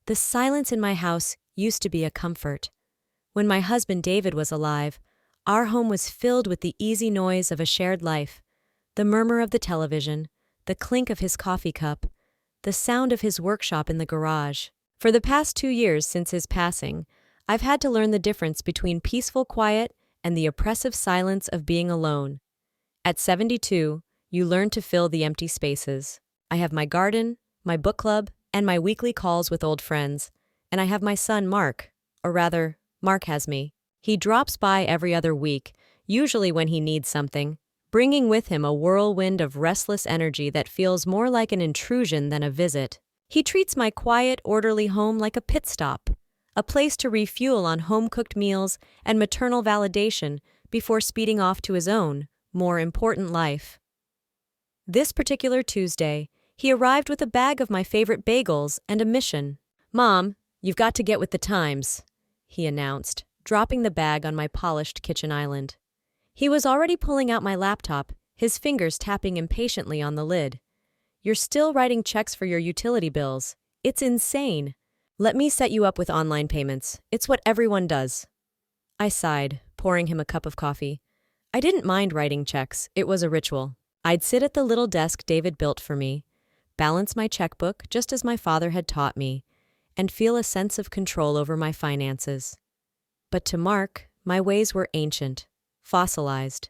The silence in my house used to be a comfort. When my husband David was alive, our home was filled with the easy noise of a shared life, the murmur of the television, the clink of his coffee cup, the sound of his workshop in the garage. For the past 2 years since his passing, I've had to learn the difference between peaceful quiet and the oppressive silence of being alone. At 72, you learn to fill the empty spaces. I have my garden, my book club, and my weekly calls with old friends. And I have my son, Mark. Or rather, Mark has me. He drops by every other week, usually when he needs something, bringing with him a whirlwind of restless energy that feels more like an intrusion than a visit. He treats my quiet, orderly home like a pit stop, a place to refuel on home-cooked meals and maternal validation before speeding off to his own, more important life. This particular Tuesday, he arrived with a bag of my favorite bagels and a mission. "Mom, you've got to get with the times," he announced, dropping the bag on my polished kitchen island. He was already pulling out my laptop, his fingers tapping impatiently on the lid. "You're still writing checks for your utility bills. It's insane. Let me set you up with online payments. It's what everyone does." I sighed, pouring him a cup of coffee. I didn't mind writing checks. It was a ritual. I'd sit at the little desk David built for me, balance my checkbook just as my father had taught me, and feel a sense of control over my finances. But to Mark, my ways were ancient, fossilized.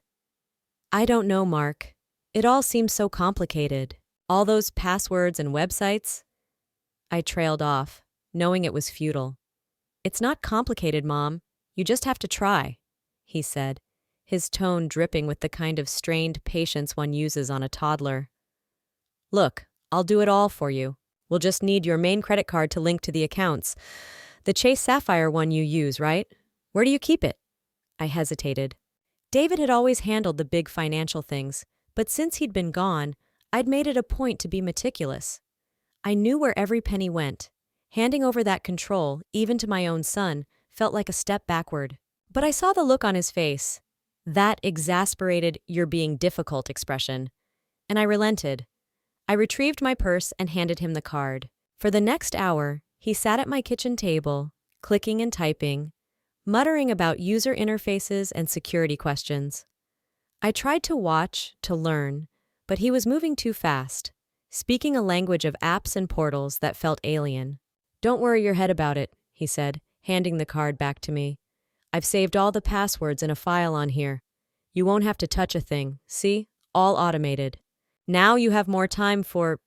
"I don't know, Mark. It all seems so complicated. All those passwords and websites." I trailed off, knowing it was futile. "It's not complicated, Mom. You just have to try," he said, his tone dripping with the kind of strained patience one uses on a toddler. "Look, I'll do it all for you. We'll just need your main credit card to link to the accounts. The Chase Sapphire one you use, right? Where do you keep it?" I hesitated. David had always handled the big financial things, but since he'd been gone, I'd made it a point to be meticulous. I knew where every penny went. Handing over that control, even to my own son, felt like a step backward. But I saw the look on his face, that exasperated "you're being difficult" expression, and I relented. I retrieved my purse and handed him the card. For the next hour, he sat at my kitchen table, clicking and typing, muttering about user interfaces and security questions. I tried to watch, to learn, but he was moving too fast, speaking a language of apps and portals that felt alien. "Don't worry your head about it," he said, handing the card back to me. "I've saved all the passwords in a file on here. You won't have to touch a thing, see? All automated. Now you have more time for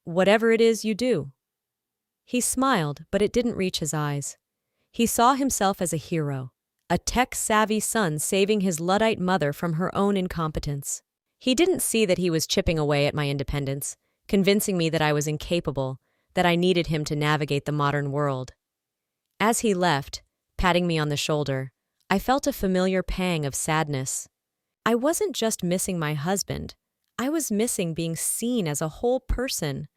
whatever it is you do." He smiled, but it didn't reach his eyes. He saw himself as a hero, a tech-savvy son saving his Luddite mother from her own incompetence. He didn't see that he was chipping away at my independence, convincing me that I was incapable, that I needed him to navigate the modern world. As he left, patting me on the shoulder, I felt a familiar pang of sadness. I wasn't just missing my husband. I was missing being seen as a whole person.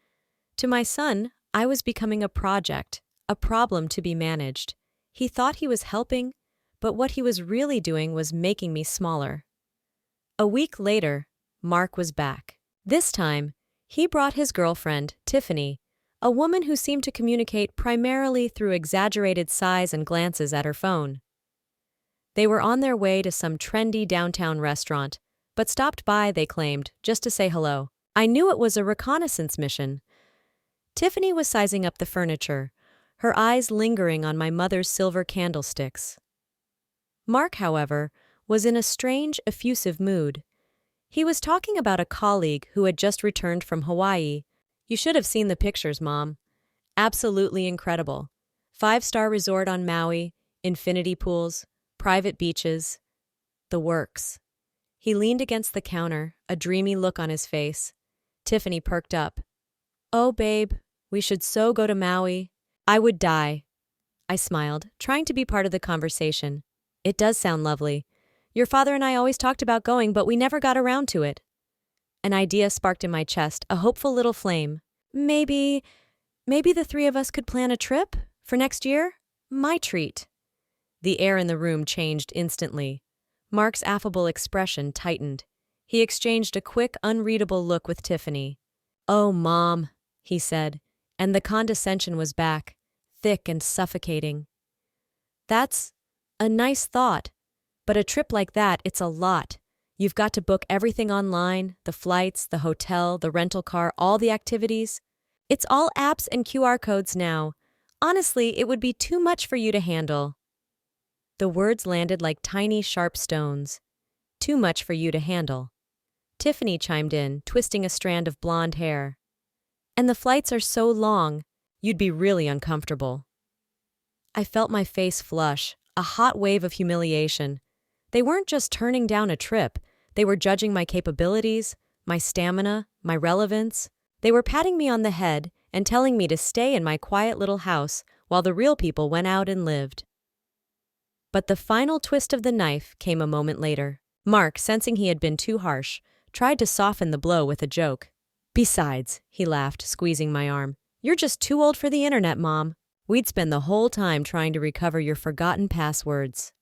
To my son, I was becoming a project, a problem to be managed. He thought he was helping, but what he was really doing was making me smaller. A week later, Mark was back. This time, he brought his girlfriend, Tiffany, a woman who seemed to communicate primarily through exaggerated sighs and glances at her phone. They were on their way to some trendy downtown restaurant, but stopped by, they claimed, just to say hello. I knew it was a reconnaissance mission. Tiffany was sizing up the furniture, her eyes lingering on my mother's silver candlesticks. Mark, however, was in a strange, effusive mood. He was talking about a colleague who had just returned from Hawaii. "You should have seen the pictures, Mom. Absolutely incredible. 5-star resort on Maui, infinity pools, private beaches, the works." He leaned against the counter, a dreamy look on his face. Tiffany perked up. "Oh, babe, we should so go to Maui. I would die." I smiled, trying to be part of the conversation. "It does sound lovely. Your father and I always talked about going, but we never got around to it." An idea sparked in my chest, a hopeful little flame. Maybe the three of us could plan a trip? For next year? My treat." The air in the room changed instantly. Mark's affable expression tightened. He exchanged a quick, unreadable look with Tiffany. "Oh, Mom," he said, and the condescension was back, thick and suffocating. That's a nice thought, but a trip like that, it's a lot. You've got to book everything online, the flights, the hotel, the rental car, all the activities. It's all apps and QR codes now. Honestly, it would be too much for you to handle. The words landed like tiny, sharp stones. Too much for you to handle. Tiffany chimed in, twisting a strand of blonde hair. And the flights are so long, you'd be really uncomfortable. I felt my face flush, a hot wave of humiliation. They weren't just turning down a trip, they were judging my capabilities, my stamina, my relevance. They were patting me on the head and telling me to stay in my quiet little house while the real people went out and lived. But the final twist of the knife came a moment later. Mark, sensing he had been too harsh, tried to soften the blow with a joke. Besides, he laughed, squeezing my arm, you're just too old for the internet, Mom. We'd spend the whole time trying to recover your forgotten passwords.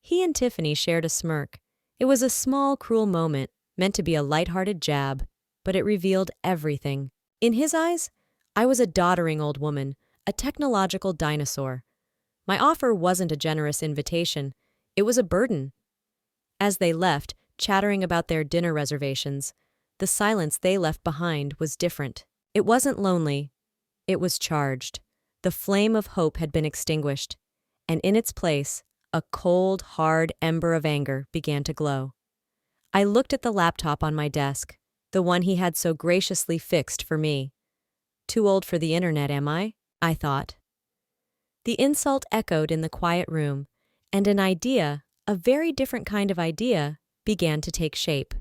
He and Tiffany shared a smirk. It was a small, cruel moment, meant to be a lighthearted jab, but it revealed everything. In his eyes, I was a doddering old woman, a technological dinosaur. My offer wasn't a generous invitation, it was a burden. As they left, chattering about their dinner reservations, the silence they left behind was different. It wasn't lonely, it was charged. The flame of hope had been extinguished, and in its place, a cold, hard ember of anger began to glow. I looked at the laptop on my desk, the one he had so graciously fixed for me. Too old for the internet, am I? I thought. The insult echoed in the quiet room, and an idea, a very different kind of idea, began to take shape.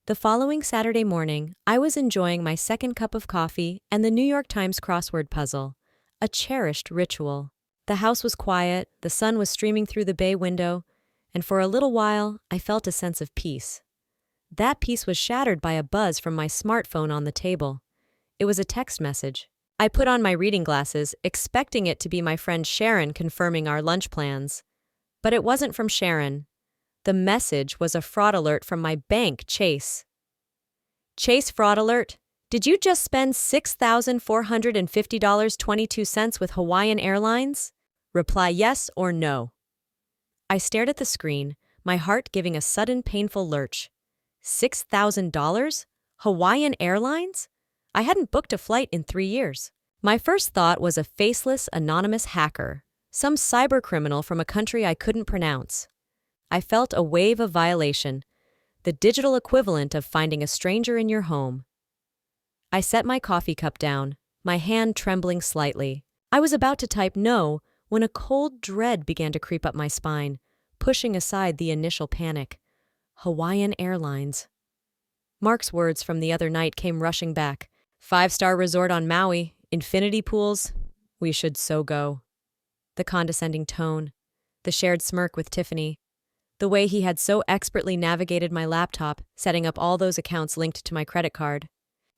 The following Saturday morning, I was enjoying my second cup of coffee and the New York Times crossword puzzle, a cherished ritual. The house was quiet, the sun was streaming through the bay window, and for a little while, I felt a sense of peace. That peace was shattered by a buzz from my smartphone on the table. It was a text message. I put on my reading glasses, expecting it to be my friend Sharon confirming our lunch plans. But it wasn't from Sharon. The message was a fraud alert from my bank, Chase. Chase, fraud alert. Did you just spend $6,450.22 with Hawaiian Airlines? Reply yes or no. I stared at the screen, my heart giving a sudden painful lurch. $6,000? Hawaiian Airlines? I hadn't booked a flight in 3 years. My first thought was a faceless, anonymous hacker, some cybercriminal from a country I couldn't pronounce. I felt a wave of violation, the digital equivalent of finding a stranger in your home. I set my coffee cup down, my hand trembling slightly. I was about to type no when a cold dread began to creep up my spine, pushing aside the initial panic. Hawaiian Airlines. Mark's words from the other night came rushing back. 5-star resort on Maui, infinity pools. We should so go. The condescending tone, the shared smirk with Tiffany, the way he had so expertly navigated my laptop, setting up all those accounts linked to my credit card.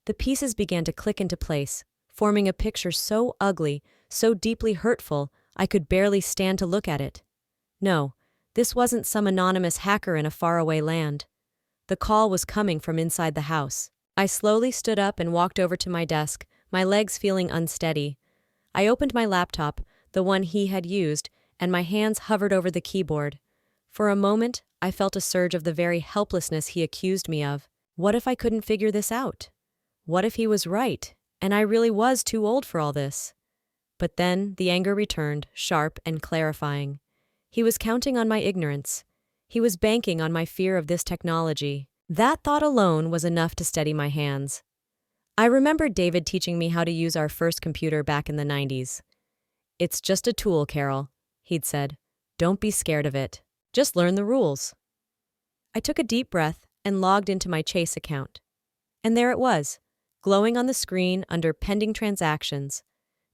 The pieces began to click into place, forming a picture so ugly, so deeply hurtful, I could barely stand to look at it. No, this wasn't some anonymous hacker in a faraway land. The call was coming from inside the house. I slowly stood up and walked over to my desk, my legs feeling unsteady. I opened my laptop, the one he had used, and my hands hovered over the keyboard. For a moment, I felt a surge of the very helplessness he accused me of. What if I couldn't figure this out? What if he was right, and I really was too old for all this? But then the anger returned, sharp and clarifying. He was counting on my ignorance. He was banking on my fear of this technology. That thought alone was enough to steady my hands. I remembered David teaching me how to use our first computer back in the 90s. It's just a tool, Carol, he'd said. Don't be scared of it. Just learn the rules. I took a deep breath and logged into my Chase account. And there it was, glowing on the screen under pending transactions.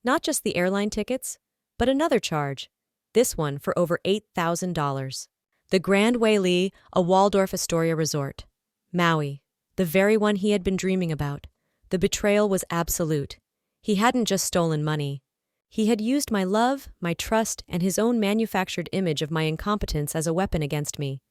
Not just the airline tickets, but another charge, this one for over $8,000. The Grand Wailea, a Waldorf Astoria resort. Maui, the very one he had been dreaming about. The betrayal was absolute. He hadn't just stolen money. He had used my love, my trust, and his own manufactured image of my incompetence as a weapon against me.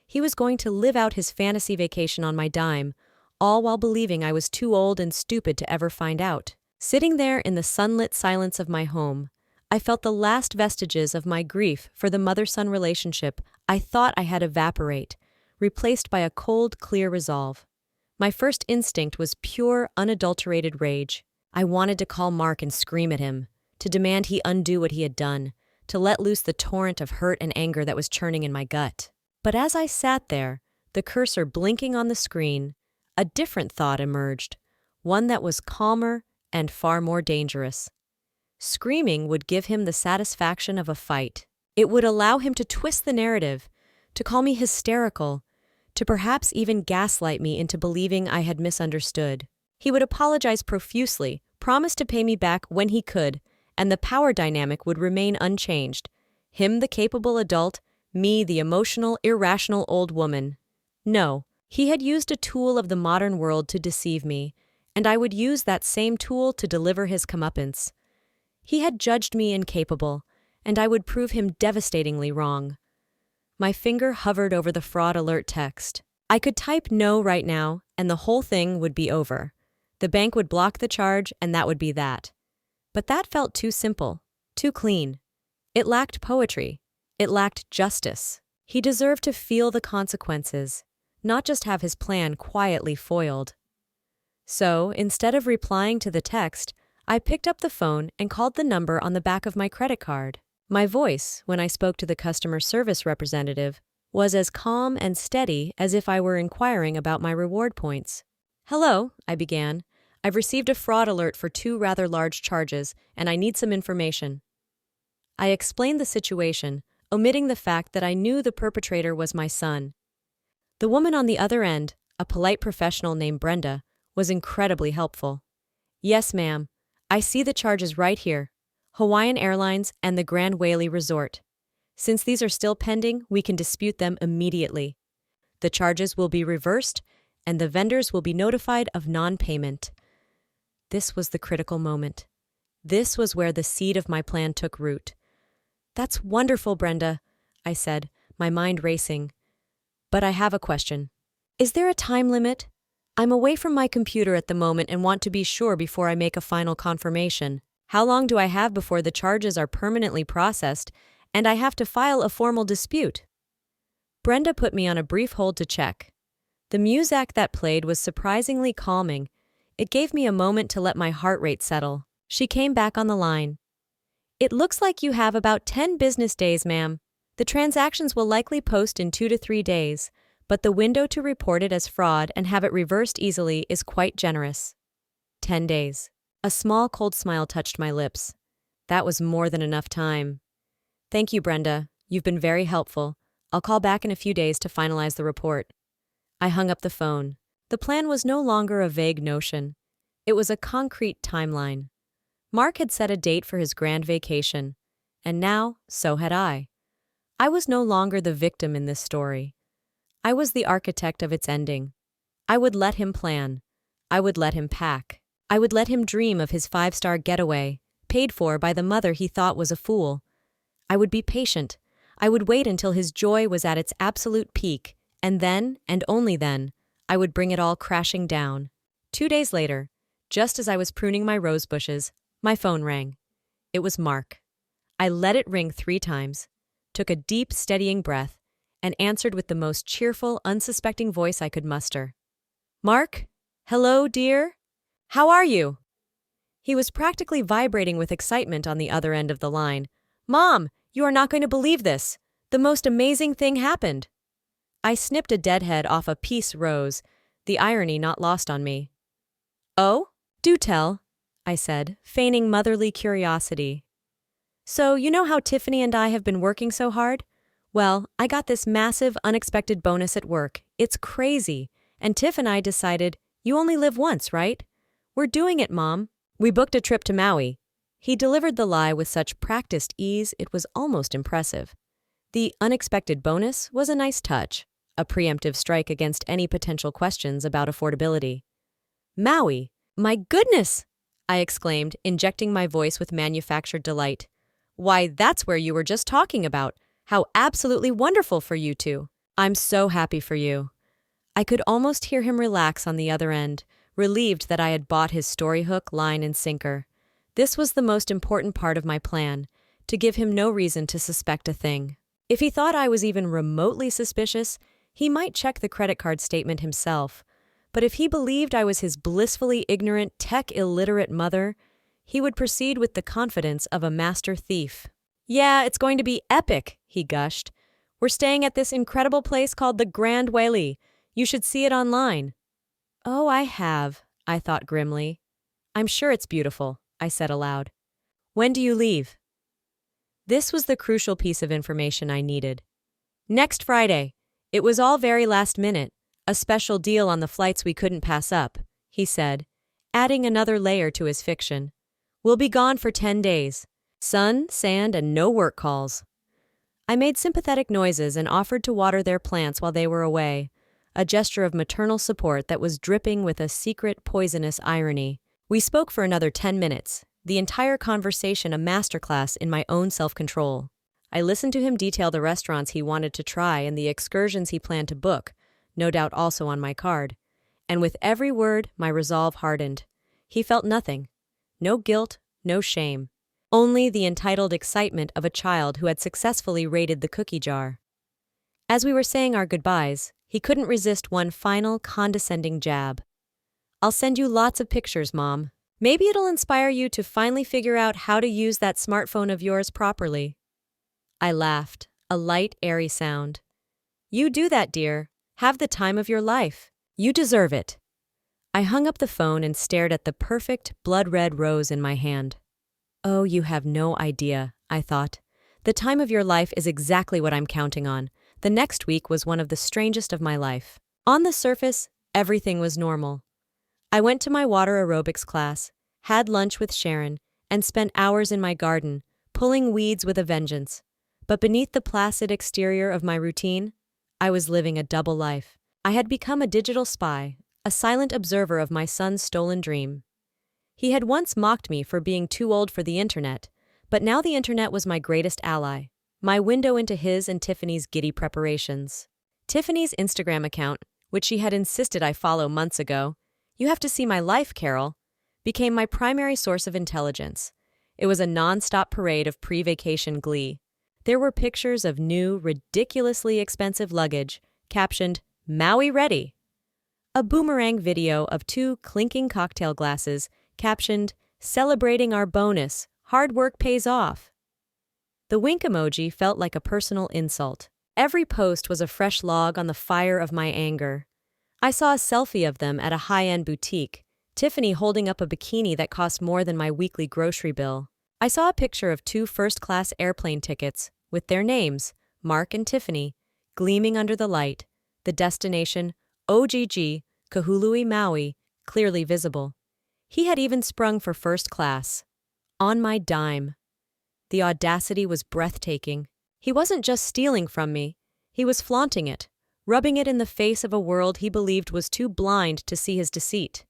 He was going to live out his fantasy vacation on my dime, all while believing I was too old and stupid to ever find out. Sitting there in the sunlit silence of my home, I felt the last vestiges of my grief for the mother-son relationship I thought I had evaporate, replaced by a cold, clear resolve. My first instinct was pure, unadulterated rage. I wanted to call Mark and scream at him, to demand he undo what he had done, to let loose the torrent of hurt and anger that was churning in my gut. But as I sat there, the cursor blinking on the screen, a different thought emerged, one that was calmer and far more dangerous. Screaming would give him the satisfaction of a fight. It would allow him to twist the narrative, to call me hysterical, to perhaps even gaslight me into believing I had misunderstood. He would apologize profusely, promise to pay me back when he could, and the power dynamic would remain unchanged. Him the capable adult, me the emotional, irrational old woman. No, he had used a tool of the modern world to deceive me, and I would use that same tool to deliver his comeuppance. He had judged me incapable, and I would prove him devastatingly wrong. My finger hovered over the fraud alert text. I could type no right now, and the whole thing would be over. The bank would block the charge, and that would be that. But that felt too simple, too clean. It lacked poetry. It lacked justice. He deserved to feel the consequences, not just have his plan quietly foiled. So, instead of replying to the text, I picked up the phone and called the number on the back of my credit card. My voice, when I spoke to the customer service representative, was as calm and steady as if I were inquiring about my reward points. "Hello," I began. "I've received a fraud alert for 2 rather large charges, and I need some information." I explained the situation, omitting the fact that I knew the perpetrator was my son. The woman on the other end, a polite professional named Brenda, was incredibly helpful. "Yes, ma'am. I see the charges right here. Hawaiian Airlines and the Grand Whaley Resort. Since these are still pending, we can dispute them immediately. The charges will be reversed, and the vendors will be notified of non-payment." This was the critical moment. This was where the seed of my plan took root. "That's wonderful, Brenda," I said, my mind racing. "But I have a question. Is there a time limit? I'm away from my computer at the moment and want to be sure before I make a final confirmation. How long do I have before the charges are permanently processed and I have to file a formal dispute?" Brenda put me on a brief hold to check. The music that played was surprisingly calming. It gave me a moment to let my heart rate settle. She came back on the line. "It looks like you have about 10 business days, ma'am. The transactions will likely post in 2 to 3 days, but the window to report it as fraud and have it reversed easily is quite generous." 10 days. A small cold smile touched my lips. That was more than enough time. "Thank you, Brenda. You've been very helpful. I'll call back in a few days to finalize the report." I hung up the phone. The plan was no longer a vague notion. It was a concrete timeline. Mark had set a date for his grand vacation, and now so had I. I was no longer the victim in this story. I was the architect of its ending. I would let him plan. I would let him pack. I would let him dream of his 5-star getaway, paid for by the mother he thought was a fool. I would be patient. I would wait until his joy was at its absolute peak, and then, and only then, I would bring it all crashing down. 2 days later, just as I was pruning my rose bushes, my phone rang. It was Mark. I let it ring 3 times, took a deep, steadying breath, and answered with the most cheerful, unsuspecting voice I could muster. "Mark? Hello, dear? How are you?" He was practically vibrating with excitement on the other end of the line. "Mom, you are not going to believe this. The most amazing thing happened." I snipped a deadhead off a peace rose, the irony not lost on me. "Oh? Do tell," I said, feigning motherly curiosity. "So, you know how Tiffany and I have been working so hard? Well, I got this massive, unexpected bonus at work. It's crazy. And Tiff and I decided, you only live once, right? We're doing it, Mom. We booked a trip to Maui." He delivered the lie with such practiced ease it was almost impressive. The unexpected bonus was a nice touch, a preemptive strike against any potential questions about affordability. "Maui? My goodness!" I exclaimed, injecting my voice with manufactured delight. "Why, that's where you were just talking about. How absolutely wonderful for you two. I'm so happy for you." I could almost hear him relax on the other end, relieved that I had bought his story hook, line, and sinker. This was the most important part of my plan, to give him no reason to suspect a thing. If he thought I was even remotely suspicious, he might check the credit card statement himself. But if he believed I was his blissfully ignorant, tech-illiterate mother, he would proceed with the confidence of a master thief. "Yeah, it's going to be epic," he gushed. "We're staying at this incredible place called the Grand Whaley. You should see it online." "Oh, I have," I thought grimly. "I'm sure it's beautiful," I said aloud. "When do you leave?" This was the crucial piece of information I needed. "Next Friday. It was all very last minute, a special deal on the flights we couldn't pass up," he said, adding another layer to his fiction. "We'll be gone for 10 days. Sun, sand, and no work calls." I made sympathetic noises and offered to water their plants while they were away, a gesture of maternal support that was dripping with a secret poisonous irony. We spoke for another 10 minutes, the entire conversation a masterclass in my own self-control. I listened to him detail the restaurants he wanted to try and the excursions he planned to book, no doubt also on my card. And with every word, my resolve hardened. He felt nothing. No guilt, no shame. Only the entitled excitement of a child who had successfully raided the cookie jar. As we were saying our goodbyes, he couldn't resist one final condescending jab. "I'll send you lots of pictures, Mom. Maybe it'll inspire you to finally figure out how to use that smartphone of yours properly." I laughed, a light, airy sound. "You do that, dear. Have the time of your life. You deserve it." I hung up the phone and stared at the perfect, blood-red rose in my hand. "Oh, you have no idea," I thought. "The time of your life is exactly what I'm counting on." The next week was one of the strangest of my life. On the surface, everything was normal. I went to my water aerobics class, had lunch with Sharon, and spent hours in my garden, pulling weeds with a vengeance. But beneath the placid exterior of my routine, I was living a double life. I had become a digital spy, a silent observer of my son's stolen dream. He had once mocked me for being too old for the internet, but now the internet was my greatest ally, my window into his and Tiffany's giddy preparations. Tiffany's Instagram account, which she had insisted I follow months ago, "You have to see my life, Carol," became my primary source of intelligence. It was a non-stop parade of pre-vacation glee. There were pictures of new, ridiculously expensive luggage, captioned, "Maui Ready." A boomerang video of 2 clinking cocktail glasses, captioned, "Celebrating our bonus, hard work pays off." The wink emoji felt like a personal insult. Every post was a fresh log on the fire of my anger. I saw a selfie of them at a high-end boutique, Tiffany holding up a bikini that cost more than my weekly grocery bill. I saw a picture of 2 first-class airplane tickets, with their names, Mark and Tiffany, gleaming under the light, the destination, OGG, Kahului, Maui, clearly visible. He had even sprung for first class. On my dime. The audacity was breathtaking. He wasn't just stealing from me, he was flaunting it, rubbing it in the face of a world he believed was too blind to see his deceit.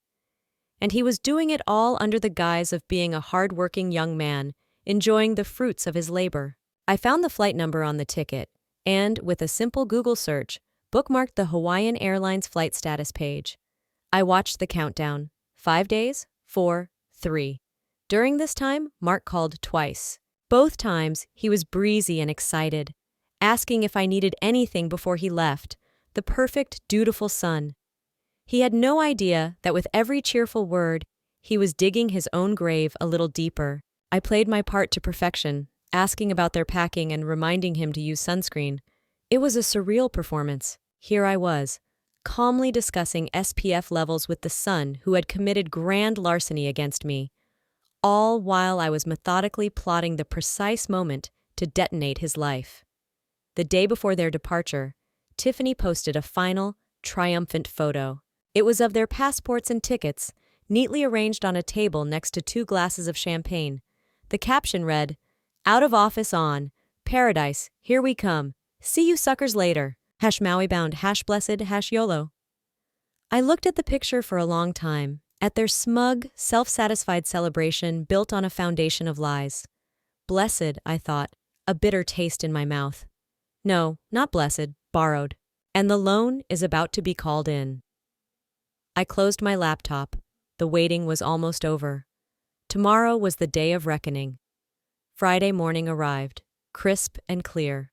And he was doing it all under the guise of being a hard-working young man, enjoying the fruits of his labor. I found the flight number on the ticket, and, with a simple Google search, bookmarked the Hawaiian Airlines flight status page. I watched the countdown. 5 days, 4, 3. During this time, Mark called twice. Both times, he was breezy and excited, asking if I needed anything before he left, the perfect, dutiful son. He had no idea that with every cheerful word, he was digging his own grave a little deeper. I played my part to perfection, asking about their packing and reminding him to use sunscreen. It was a surreal performance. Here I was, calmly discussing SPF levels with the son who had committed grand larceny against me, all while I was methodically plotting the precise moment to detonate his life. The day before their departure, Tiffany posted a final, triumphant photo. It was of their passports and tickets, neatly arranged on a table next to 2 glasses of champagne. The caption read, "Out of office on. Paradise, here we come. See you suckers later. #Maui bound, #blessed, #YOLO." I looked at the picture for a long time, at their smug, self-satisfied celebration built on a foundation of lies. Blessed, I thought, a bitter taste in my mouth. No, not blessed, borrowed. And the loan is about to be called in. I closed my laptop. The waiting was almost over. Tomorrow was the day of reckoning. Friday morning arrived, crisp and clear.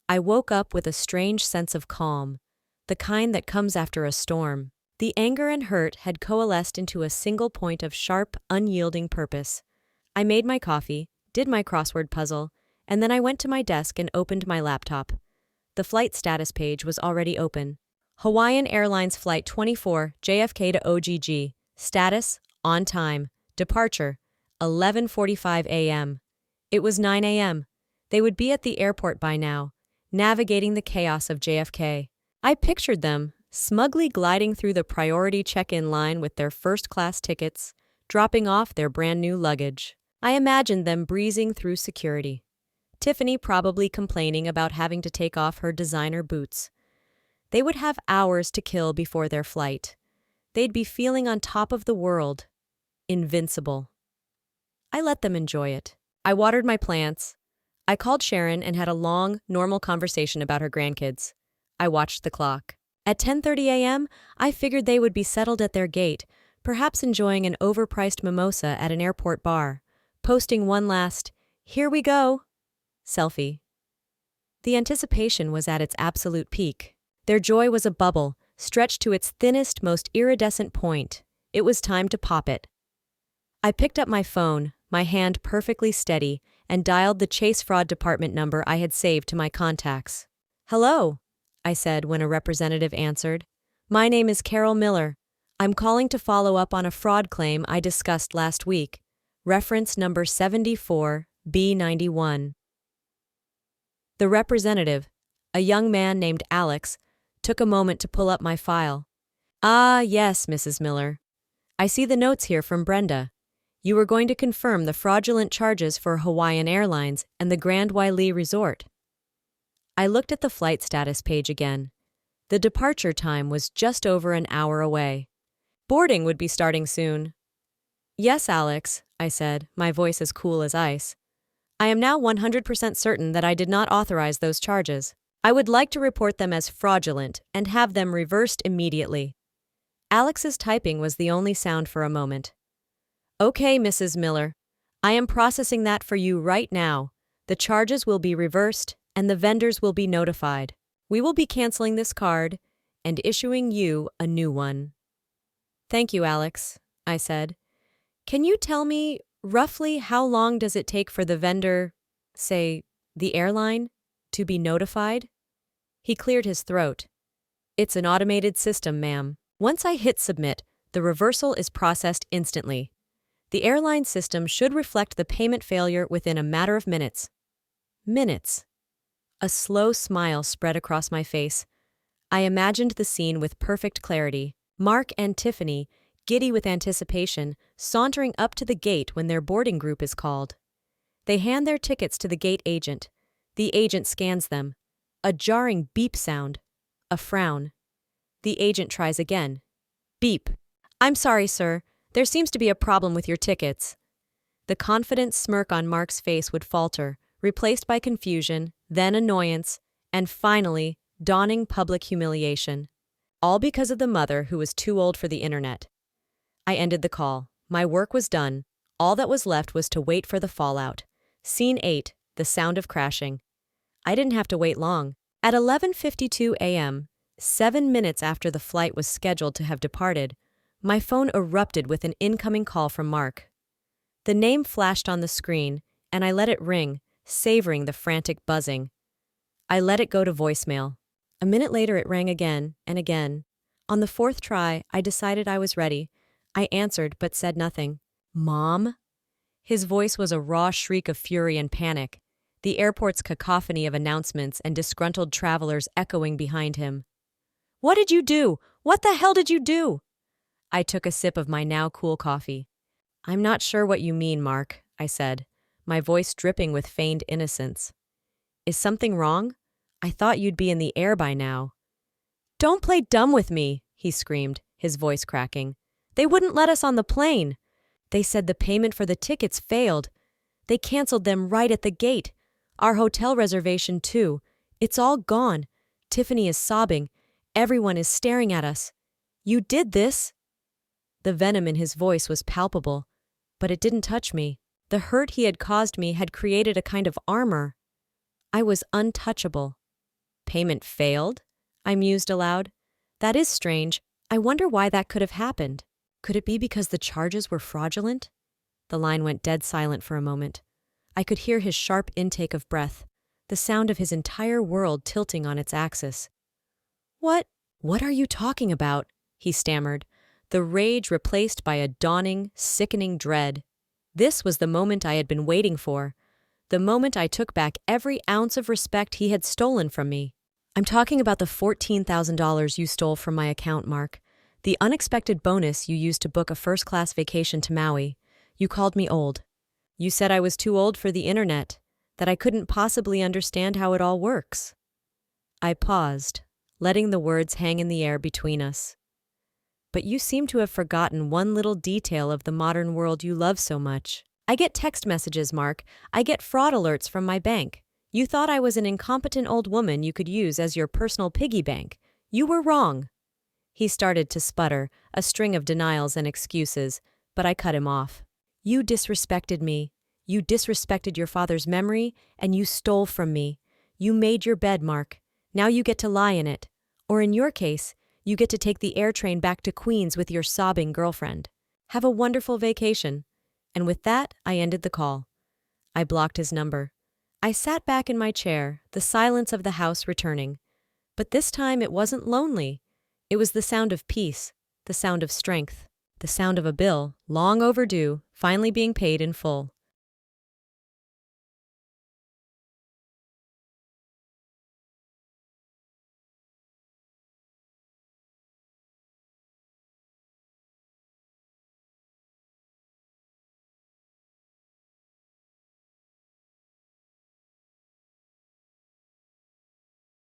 I woke up with a strange sense of calm, the kind that comes after a storm. The anger and hurt had coalesced into a single point of sharp, unyielding purpose. I made my coffee, did my crossword puzzle, and then I went to my desk and opened my laptop. The flight status page was already open. Hawaiian Airlines Flight 24, JFK to OGG. Status, on time. Departure, 11:45 a.m. It was 9 a.m. They would be at the airport by now, navigating the chaos of JFK. I pictured them, smugly gliding through the priority check-in line with their first-class tickets, dropping off their brand-new luggage. I imagined them breezing through security. Tiffany probably complaining about having to take off her designer boots. They would have hours to kill before their flight. They'd be feeling on top of the world. Invincible. I let them enjoy it. I watered my plants. I called Sharon and had a long, normal conversation about her grandkids. I watched the clock. At 10:30 a.m., I figured they would be settled at their gate, perhaps enjoying an overpriced mimosa at an airport bar, posting one last, "Here we go," selfie. The anticipation was at its absolute peak. Their joy was a bubble, stretched to its thinnest, most iridescent point. It was time to pop it. I picked up my phone, my hand perfectly steady, and dialed the Chase Fraud Department number I had saved to my contacts. "Hello," I said when a representative answered. "My name is Carol Miller. I'm calling to follow up on a fraud claim I discussed last week. Reference number 74B91. The representative, a young man named Alex, took a moment to pull up my file. "Ah, yes, Mrs. Miller. I see the notes here from Brenda. You were going to confirm the fraudulent charges for Hawaiian Airlines and the Grand Wailea Resort." I looked at the flight status page again. The departure time was just over an hour away. Boarding would be starting soon. "Yes, Alex," I said, my voice as cool as ice. "I am now 100% certain that I did not authorize those charges. I would like to report them as fraudulent and have them reversed immediately." Alex's typing was the only sound for a moment. "Okay, Mrs. Miller. I am processing that for you right now. The charges will be reversed and the vendors will be notified. We will be canceling this card and issuing you a new one." "Thank you, Alex," I said. "Can you tell me roughly how long does it take for the vendor, say, the airline, to be notified?" He cleared his throat. "It's an automated system, ma'am. Once I hit submit, the reversal is processed instantly. The airline system should reflect the payment failure within a matter of minutes." Minutes. A slow smile spread across my face. I imagined the scene with perfect clarity. Mark and Tiffany, giddy with anticipation, sauntering up to the gate when their boarding group is called. They hand their tickets to the gate agent. The agent scans them. A jarring beep sound. A frown. The agent tries again. Beep. "I'm sorry, sir. There seems to be a problem with your tickets." The confident smirk on Mark's face would falter, replaced by confusion, then annoyance, and finally, dawning public humiliation. All because of the mother who was too old for the internet. I ended the call. My work was done. All that was left was to wait for the fallout. Scene 8, the sound of crashing. I didn't have to wait long. At 11:52 a.m., 7 minutes after the flight was scheduled to have departed, my phone erupted with an incoming call from Mark. The name flashed on the screen, and I let it ring, savoring the frantic buzzing. I let it go to voicemail. A minute later it rang again and again. On the fourth try, I decided I was ready. I answered but said nothing. "Mom?" His voice was a raw shriek of fury and panic, the airport's cacophony of announcements and disgruntled travelers echoing behind him. "What did you do? What the hell did you do?" I took a sip of my now cool coffee. "I'm not sure what you mean, Mark," I said, my voice dripping with feigned innocence. "Is something wrong? I thought you'd be in the air by now." "Don't play dumb with me," he screamed, his voice cracking. "They wouldn't let us on the plane. They said the payment for the tickets failed. They canceled them right at the gate. Our hotel reservation, too. It's all gone. Tiffany is sobbing. Everyone is staring at us. You did this." The venom in his voice was palpable, but it didn't touch me. The hurt he had caused me had created a kind of armor. I was untouchable. Payment failed? I mused aloud. That is strange. I wonder why that could have happened. Could it be because the charges were fraudulent? The line went dead silent for a moment. I could hear his sharp intake of breath, the sound of his entire world tilting on its axis. What are you talking about? He stammered, the rage replaced by a dawning, sickening dread. This was the moment I had been waiting for, the moment I took back every ounce of respect he had stolen from me. I'm talking about the $14,000 you stole from my account, Mark. The unexpected bonus you used to book a first-class vacation to Maui. You called me old. You said I was too old for the internet, that I couldn't possibly understand how it all works. I paused, letting the words hang in the air between us. But you seem to have forgotten one little detail of the modern world you love so much. I get text messages, Mark. I get fraud alerts from my bank. You thought I was an incompetent old woman you could use as your personal piggy bank. You were wrong. He started to sputter, a string of denials and excuses, but I cut him off. You disrespected me. You disrespected your father's memory, and you stole from me. You made your bed, Mark. Now you get to lie in it. Or in your case, you get to take the air train back to Queens with your sobbing girlfriend. Have a wonderful vacation. And with that, I ended the call. I blocked his number. I sat back in my chair, the silence of the house returning. But this time it wasn't lonely. It was the sound of peace, the sound of strength, the sound of a bill, long overdue, finally being paid in full.